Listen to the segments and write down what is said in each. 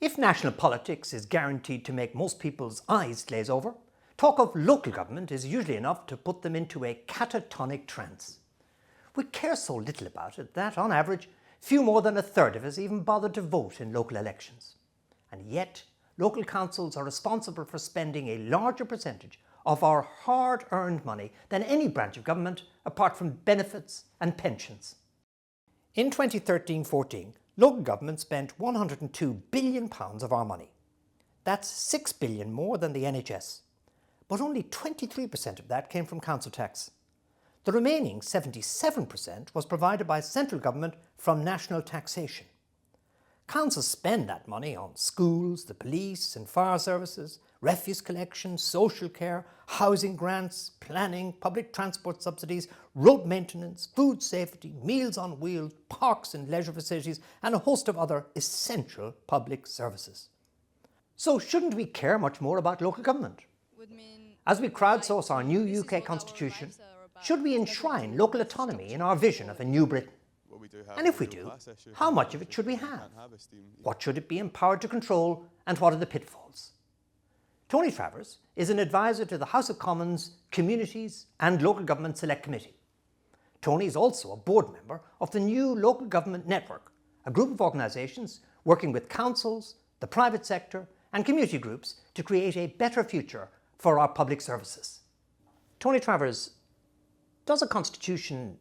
If national politics is guaranteed to make most people's eyes glaze over, talk of local government is usually enough to put them into a catatonic trance. We care so little about it that, on average, few more than a third of us even bother to vote in local elections. And yet, local councils are responsible for spending a larger percentage of our hard-earned money than any branch of government apart from benefits and pensions. In 2013-14, local government spent £102 billion of our money. That's £6 billion more than the NHS. But only 23% of that came from council tax. The remaining 77% was provided by central government from national taxation. Councils spend that money on schools, the police and fire services, refuse collection, social care, housing grants, planning, public transport subsidies, road maintenance, food safety, meals on wheels, parks and leisure facilities, and a host of other essential public services. So shouldn't we care much more about local government? As we crowdsource our new UK constitution, should we enshrine local autonomy in our vision of a new Britain? And if we do, how much of it should we have? What should it be empowered to control, and what are the pitfalls? Tony Travers is an advisor to the House of Commons Communities and Local Government Select Committee. Tony is also a board member of the new Local Government Network, a group of organisations working with councils, the private sector and community groups to create a better future for our public services. Tony Travers, does a constitution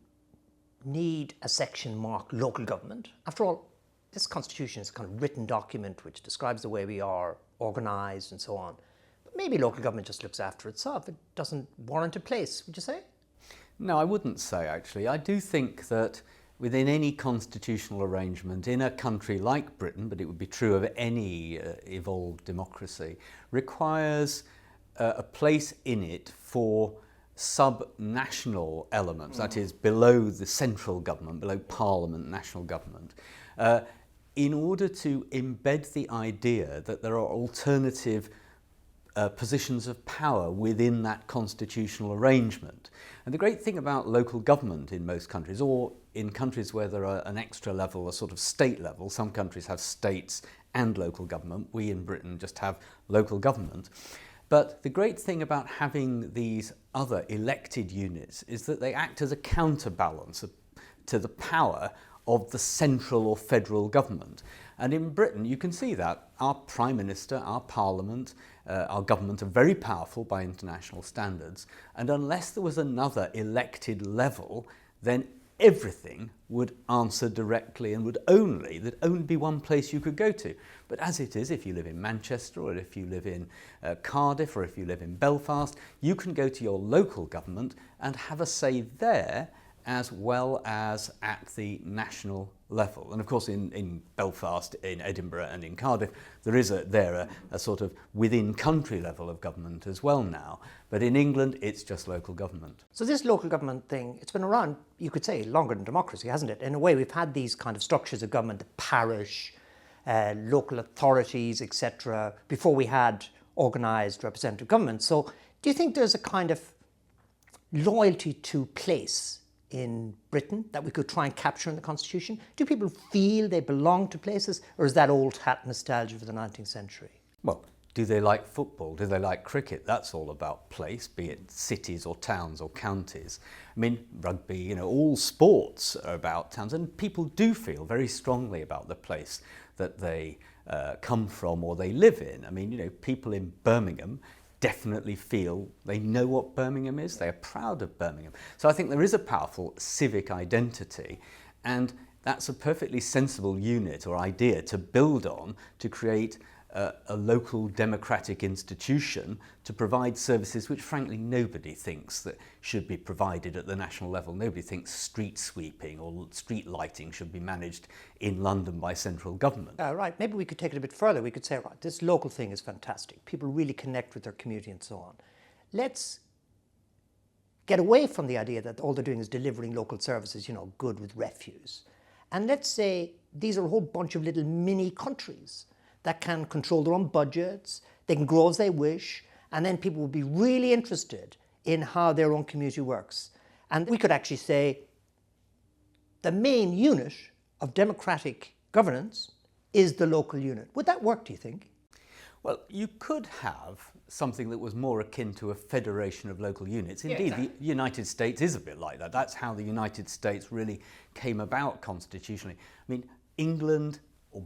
need a section marked local government? After all, this constitution is a kind of written document which describes the way we are organised and so on. But maybe local government just looks after itself. It doesn't warrant a place, would you say? No, I wouldn't say actually. I do think that within any constitutional arrangement in a country like Britain, but it would be true of any evolved democracy, requires a place in it for sub-national elements, that is below the central government, below Parliament, national government, in order to embed the idea that there are alternative positions of power within that constitutional arrangement. And the great thing about local government in most countries, or in countries where there are an extra level, a sort of state level, some countries have states and local government, we in Britain just have local government. But the great thing about having these other elected units is that they act as a counterbalance to the power of the central or federal government. And in Britain you can see that our Prime Minister, our Parliament, our government are very powerful by international standards, and unless there was another elected level, then everything would answer directly and there'd only be one place you could go to. But as it is, if you live in Manchester or if you live in Cardiff or if you live in Belfast, you can go to your local government and have a say there as well as at the national level. And of course in Belfast, in Edinburgh and in Cardiff, there is a sort of within country level of government as well now. But in England, it's just local government. So this local government thing, it's been around, you could say, longer than democracy, hasn't it? In a way, we've had these kind of structures of government, the parish, local authorities, etc., before we had organised representative government. So do you think there's a kind of loyalty to place in Britain that we could try and capture in the Constitution? Do people feel they belong to places, or is that old hat nostalgia for the 19th century? Well, do they like football? Do they like cricket? That's all about place, be it cities or towns or counties. I mean, rugby, all sports are about towns, and people do feel very strongly about the place that they come from or they live in. I mean, people in Birmingham definitely feel they know what Birmingham is, they are proud of Birmingham. So I think there is a powerful civic identity, and that's a perfectly sensible unit or idea to build on to create a local democratic institution to provide services which frankly nobody thinks that should be provided at the national level. Nobody thinks street sweeping or street lighting should be managed in London by central government. Right, maybe we could take it a bit further. We could say, right, this local thing is fantastic. People really connect with their community and so on. Let's get away from the idea that all they're doing is delivering local services, good with refuse. And let's say these are a whole bunch of little mini countries that can control their own budgets, they can grow as they wish, and then people will be really interested in how their own community works. And we could actually say the main unit of democratic governance is the local unit. Would that work, do you think? Well, you could have something that was more akin to a federation of local units. Indeed, exactly. The United States is a bit like that. That's how the United States really came about constitutionally. I mean, England or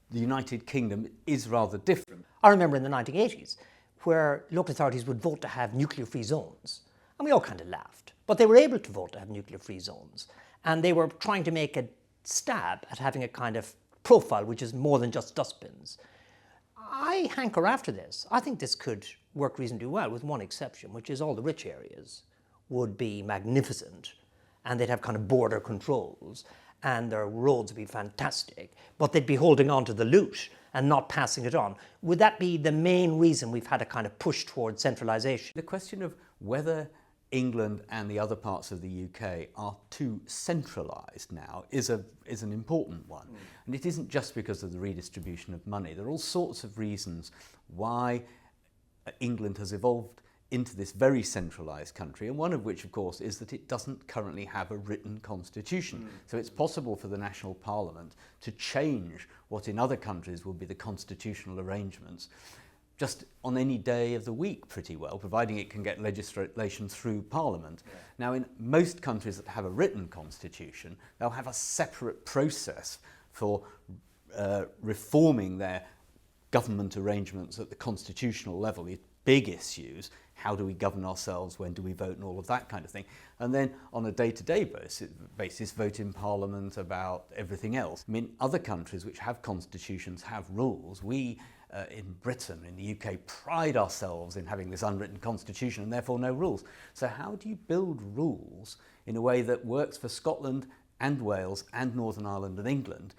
the United Kingdom is rather different. I remember in the 1980s where local authorities would vote to have nuclear-free zones. And we all kind of laughed. But they were able to vote to have nuclear-free zones. And they were trying to make a stab at having a kind of profile which is more than just dustbins. I hanker after this. I think this could work reasonably well, with one exception, which is all the rich areas would be magnificent and they'd have kind of border controls and their roads would be fantastic, but they'd be holding on to the loot and not passing it on. Would that be the main reason we've had a kind of push towards centralisation? The question of whether England and the other parts of the UK are too centralised now is an important one. And it isn't just because of the redistribution of money. There are all sorts of reasons why England has evolved into this very centralised country, and one of which, of course, is that it doesn't currently have a written constitution. So it's possible for the national parliament to change what in other countries will be the constitutional arrangements just on any day of the week pretty well, providing it can get legislation through Parliament. Yeah. Now, in most countries that have a written constitution, they'll have a separate process for reforming their government arrangements at the constitutional level, the big issues, how do we govern ourselves, when do we vote, and all of that kind of thing. And then on a day-to-day basis, vote in Parliament about everything else. I mean, other countries which have constitutions have rules. We in Britain, in the UK, pride ourselves in having this unwritten constitution and therefore no rules. So how do you build rules in a way that works for Scotland and Wales and Northern Ireland and England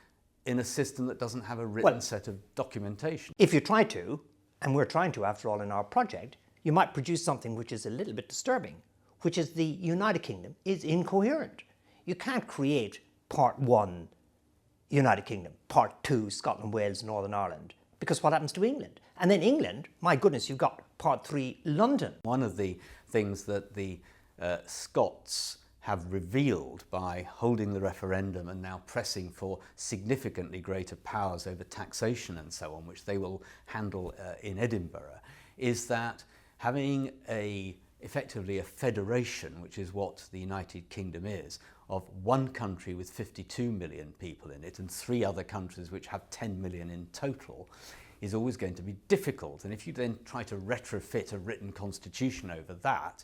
in a system that doesn't have a written set of documentation? If you try to, and we're trying to after all in our project, you might produce something which is a little bit disturbing, which is the United Kingdom is incoherent. You can't create part 1 United Kingdom, part 2 Scotland, Wales, Northern Ireland, because what happens to England? And then England, my goodness, you've got part 3 London. One of the things that the Scots have revealed by holding the referendum and now pressing for significantly greater powers over taxation and so on, which they will handle in Edinburgh, is that having effectively a federation, which is what the United Kingdom is, of one country with 52 million people in it and 3 other countries which have 10 million in total, is always going to be difficult. And if you then try to retrofit a written constitution over that,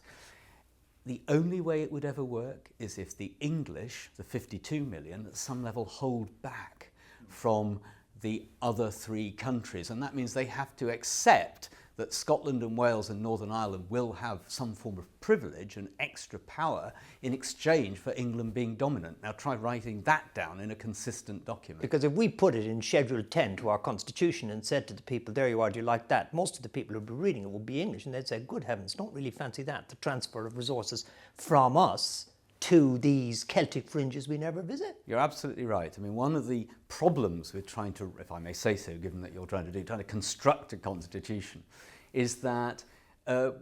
the only way it would ever work is if the English, the 52 million, at some level hold back from the other 3 countries. And that means they have to accept that Scotland and Wales and Northern Ireland will have some form of privilege and extra power in exchange for England being dominant. Now try writing that down in a consistent document. Because if we put it in Schedule 10 to our Constitution and said to the people, there you are, do you like that? Most of the people who would be reading it would be English, and they'd say, good heavens, don't really fancy that, the transfer of resources from us to these Celtic fringes we never visit. You're absolutely right. I mean, one of the problems with trying to, if I may say so, given that you're trying to construct a constitution, is that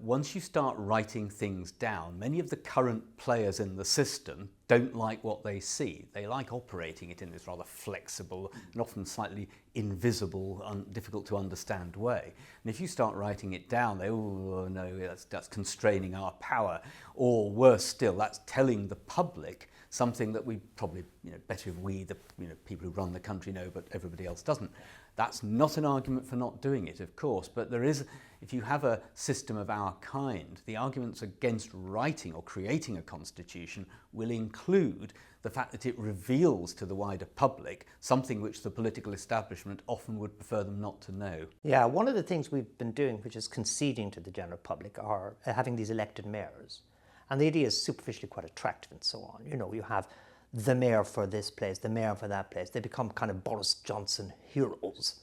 once you start writing things down, many of the current players in the system don't like what they see. They like operating it in this rather flexible and often slightly invisible, difficult to understand way. And if you start writing it down, they, oh no, that's constraining our power. Or worse still, that's telling the public something that we probably, better if we, the people who run the country know, but everybody else doesn't. That's not an argument for not doing it, of course, but there is, if you have a system of our kind, the arguments against writing or creating a constitution will include the fact that it reveals to the wider public something which the political establishment often would prefer them not to know. Yeah, one of the things we've been doing, which is conceding to the general public, are having these elected mayors. And the idea is superficially quite attractive and so on. You have the mayor for this place, the mayor for that place. They become kind of Boris Johnson heroes.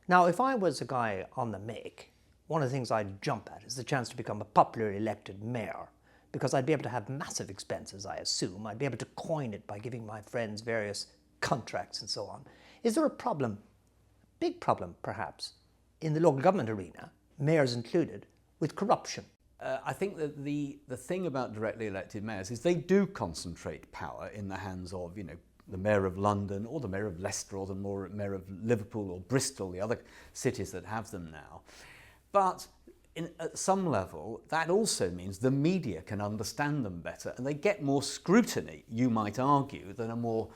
Now, if I was a guy on the make, one of the things I'd jump at is the chance to become a popularly elected mayor, because I'd be able to have massive expenses, I assume. I'd be able to coin it by giving my friends various contracts and so on. Is there a problem, big problem perhaps, in the local government arena, mayors included, with corruption? I think that the thing about directly elected mayors is they do concentrate power in the hands of, the mayor of London or the mayor of Leicester or the mayor of Liverpool or Bristol, the other cities that have them now. But at some level, that also means the media can understand them better and they get more scrutiny, you might argue, than a more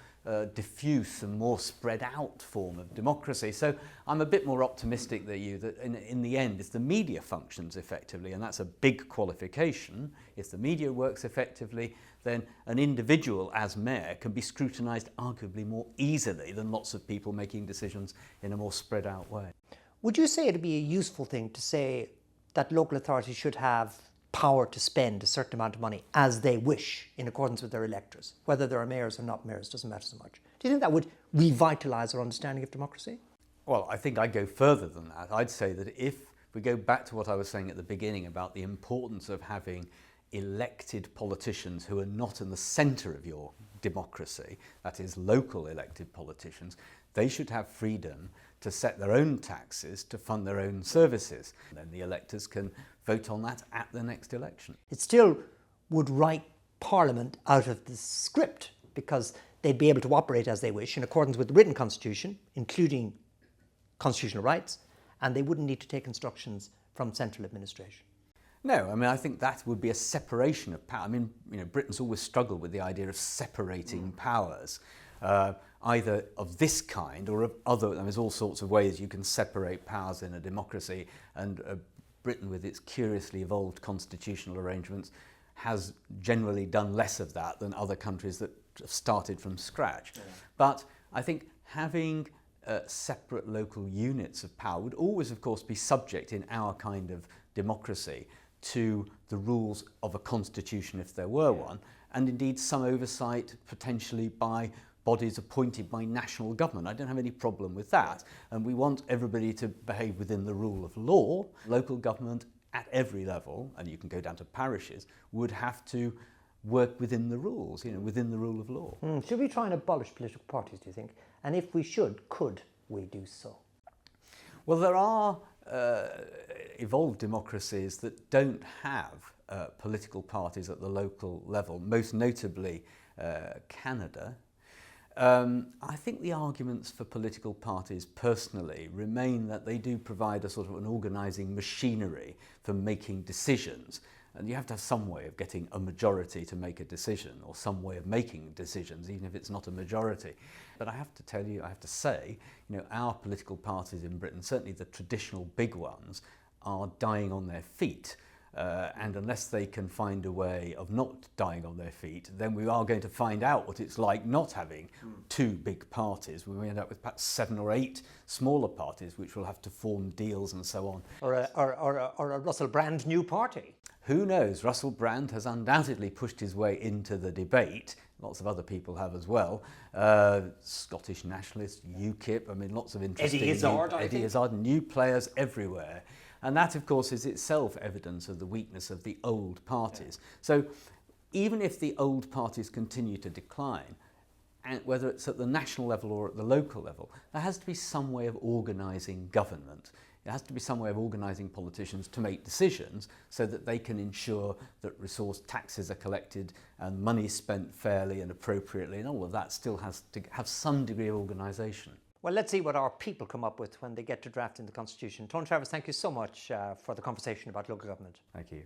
diffuse and more spread out form of democracy. So I'm a bit more optimistic than you that in the end, if the media functions effectively, and that's a big qualification, if the media works effectively, then an individual as mayor can be scrutinised arguably more easily than lots of people making decisions in a more spread out way. Would you say it'd be a useful thing to say that local authorities should have power to spend a certain amount of money as they wish in accordance with their electors? Whether there are mayors or not mayors doesn't matter so much. Do you think that would revitalise our understanding of democracy? Well, I think I'd go further than that. I'd say that if we go back to what I was saying at the beginning about the importance of having elected politicians who are not in the centre of your democracy, that is local elected politicians, they should have freedom to set their own taxes to fund their own services. And then the electors can vote on that at the next election. It still would write Parliament out of the script because they'd be able to operate as they wish in accordance with the written constitution, including constitutional rights, and they wouldn't need to take instructions from central administration. No, I mean, I think that would be a separation of power. I mean, Britain's always struggled with the idea of separating powers, either of this kind or of other. There's all sorts of ways you can separate powers in a democracy, and Britain, with its curiously evolved constitutional arrangements, has generally done less of that than other countries that have started from scratch. Yeah. But I think having separate local units of power would always, of course, be subject in our kind of democracy to the rules of a constitution if there were one, and indeed some oversight potentially by bodies appointed by national government. I don't have any problem with that, and we want everybody to behave within the rule of law. Local government at every level, and you can go down to parishes, would have to work within the rules, within the rule of law. Should we try and abolish political parties, do you think? And if we should, could we do so? Well, there are evolved democracies that don't have political parties at the local level, most notably Canada. I think the arguments for political parties personally remain that they do provide a sort of an organising machinery for making decisions, and you have to have some way of getting a majority to make a decision, or some way of making decisions, even if it's not a majority. But I have to say, our political parties in Britain, certainly the traditional big ones, are dying on their feet. And unless they can find a way of not dying on their feet, then we are going to find out what it's like not having two big parties. We may end up with perhaps 7 or 8 smaller parties which will have to form deals and so on. Or a Russell Brand new party. Who knows? Russell Brand has undoubtedly pushed his way into the debate. Lots of other people have as well. Scottish nationalists, UKIP, lots of interesting... Eddie Izzard, new players everywhere. And that, of course, is itself evidence of the weakness of the old parties. Yeah. So even if the old parties continue to decline, and whether it's at the national level or at the local level, there has to be some way of organising government. There has to be some way of organising politicians to make decisions so that they can ensure that resource taxes are collected and money is spent fairly and appropriately, and all of that still has to have some degree of organisation. Well, let's see what our people come up with when they get to drafting the Constitution. Tony Travers, thank you so much for the conversation about local government. Thank you.